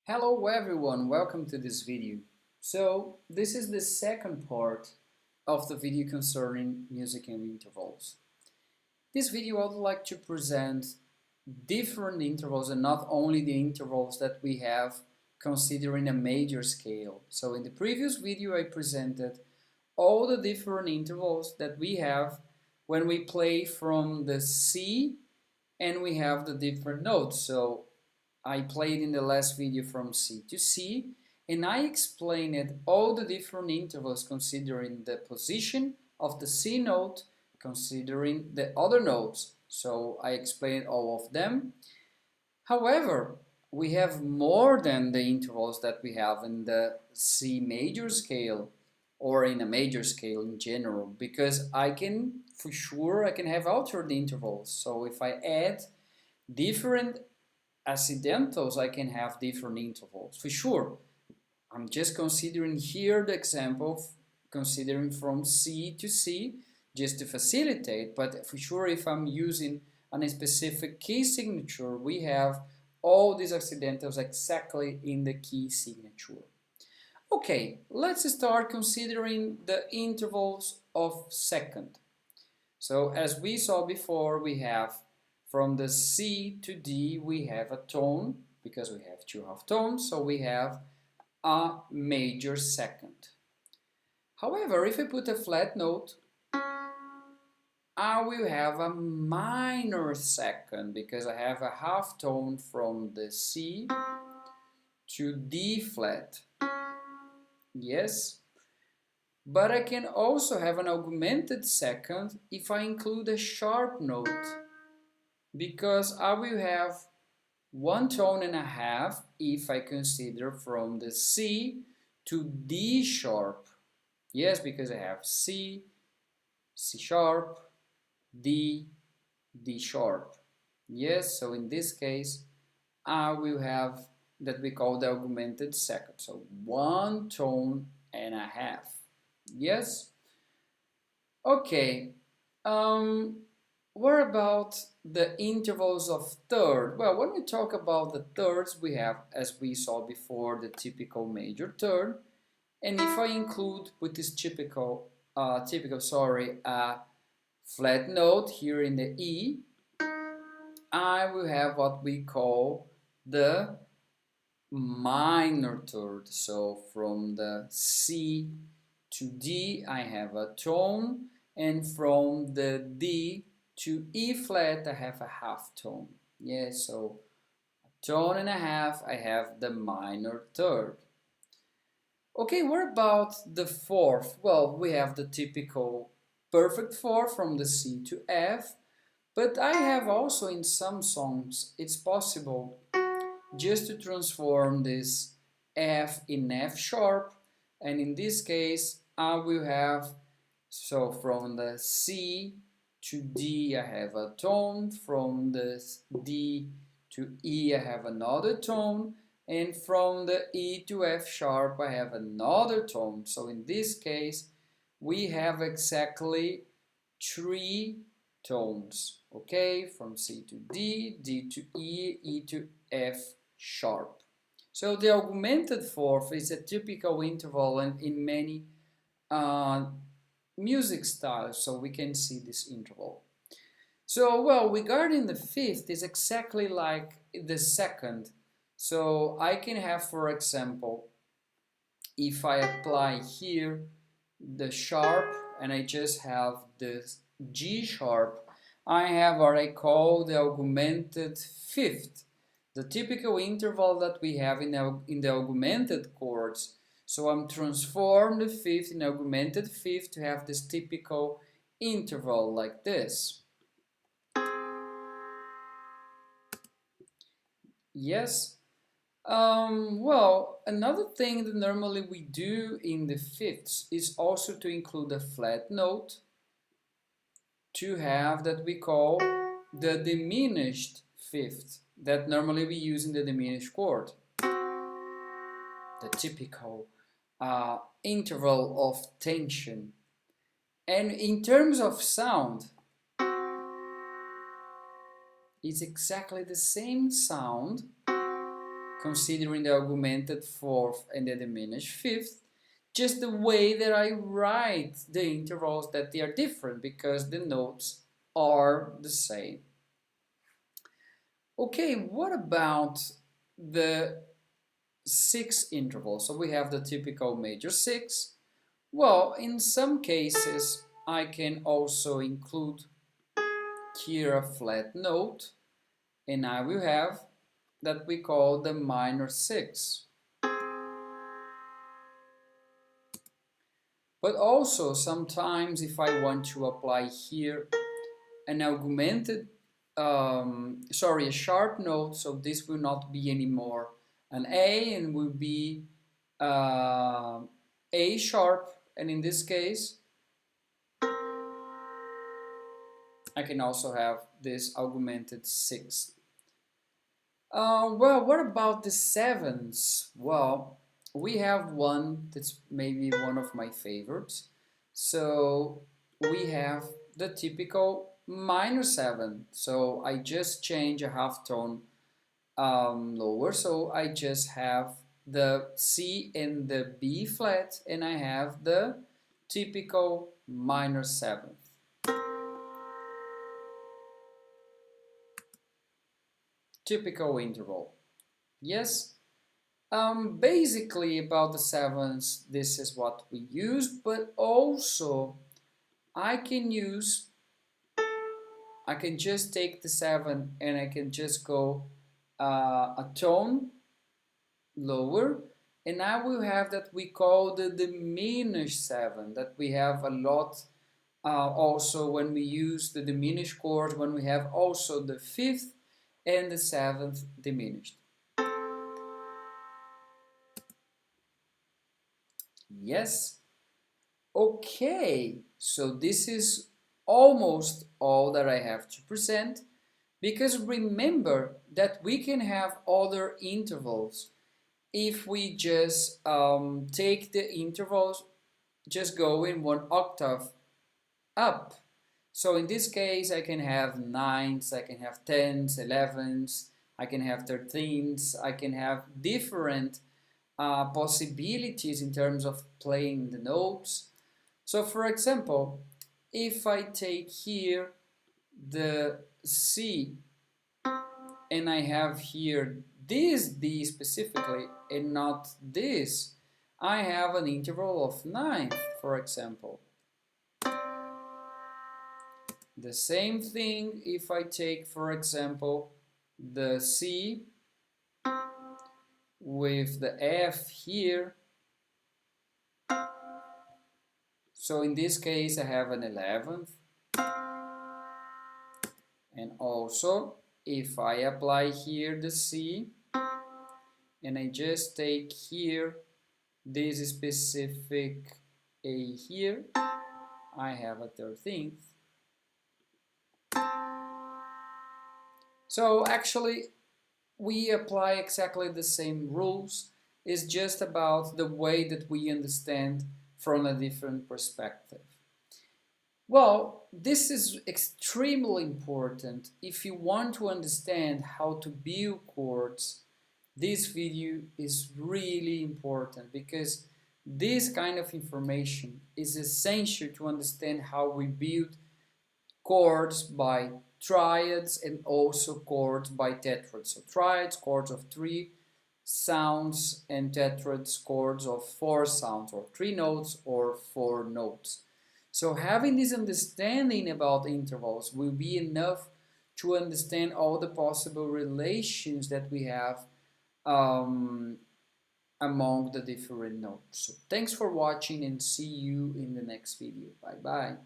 Hello everyone, welcome to this video. So this is the second part of the video concerning music and intervals. This video I would like to present different intervals and not only the intervals that we have considering a major scale. So in the previous video I presented all the different intervals that we have when we play from the C and we have the different notes. So I played in the last video from C to C, and I explained all the different intervals considering the position of the C note, considering the other notes. So I explained all of them. However, we have more than the intervals that we have in the C major scale or in a major scale in general, because I can, for sure, I can have altered intervals. So if I add different accidentals, I can have different intervals, for sure. I'm just considering here the example, considering from C to C, just to facilitate, but for sure if I'm using a specific key signature, we have all these accidentals exactly in the key signature. Okay, let's start considering the intervals of second. So as we saw before, we have from the C to D, we have a tone, because we have two half tones, so we have a major second. However, if I put a flat note, I will have a minor second, because I have a half tone from the C to D flat. Yes, but I can also have an augmented second if I include a sharp note, because I will have one tone and a half if I consider from the C to D sharp. Yes, because I have C, C sharp, D, D sharp. Yes, so in this case, I will have that we call the augmented second. So one tone and a half. Yes? Okay. What about the intervals of third? Well, when we talk about the thirds, we have, as we saw before, the typical major third. And if I include with this flat note here in the E, I will have what we call the minor third. So from the C to D, I have a tone, and from the D to E flat, I have a half tone. Yeah, so a tone and a half, I have the minor third. Okay, what about the fourth? Well, we have the typical perfect fourth from the C to F, but I have also in some songs, it's possible just to transform this F in F sharp, and in this case, I will have, so from the C to D, I have a tone, from the D to E, I have another tone, and from the E to F sharp, I have another tone. So in this case, we have exactly three tones, okay, from C to D, D to E, E to F sharp. So the augmented fourth is a typical interval in many music styles, so we can see this interval. So, well, regarding the fifth, is exactly like the second. So I can have, for example, if I apply here the sharp and I just have the G sharp, I have what I call the augmented fifth, the typical interval that we have in the augmented chords. So I'm transform the fifth in augmented fifth to have this typical interval like this. Yes. Well, another thing that normally we do in the fifths is also to include a flat note to have that we call the diminished fifth that normally we use in the diminished chord. The typical interval of tension. And in terms of sound, it's exactly the same sound considering the augmented fourth and the diminished fifth, just the way that I write the intervals, that they are different because the notes are the same. Okay, what about the sixth interval? So we have the typical major six. Well, in some cases, I can also include here a flat note, and I will have that we call the minor six. But also sometimes if I want to apply here an augmented, a sharp note, so this will not be anymore an A and will be A sharp, and in this case I can also have this augmented sixth. Well, what about the sevenths? Well, we have one that's maybe one of my favorites. So we have the typical minor seven. So I just change a half tone lower. So I just have the C and the B flat, and I have the typical minor seventh. Typical interval. Yes, basically about the sevenths, this is what we use, but also I can just take the seven and I can just go a tone lower, and I will have that we call the diminished seven, that we have a lot also when we use the diminished chords, when we have also the fifth and the seventh diminished. Yes. Okay, so this is almost all that I have to present, because remember that we can have other intervals if we just take the intervals, just go in one octave up. So in this case I can have nines, I can have tens, 11s, I can have 13s, I can have different possibilities in terms of playing the notes. So for example, if I take here the C and I have here this D specifically and not this, I have an interval of ninth, for example. The same thing if I take, for example, the C with the F here. So in this case I have an 11th. And also if I apply here the C and I just take here this specific A here, I have a 13th. So actually we apply exactly the same rules. It's just about the way that we understand from a different perspective. Well, this is extremely important. If you want to understand how to build chords, this video is really important, because this kind of information is essential to understand how we build chords by triads and also chords by tetrads. So triads, chords of 3 sounds, and tetrads, chords of 4 sounds, or 3 notes or 4 notes. So having this understanding about intervals will be enough to understand all the possible relations that we have among the different notes. So thanks for watching, and see you in the next video. Bye bye.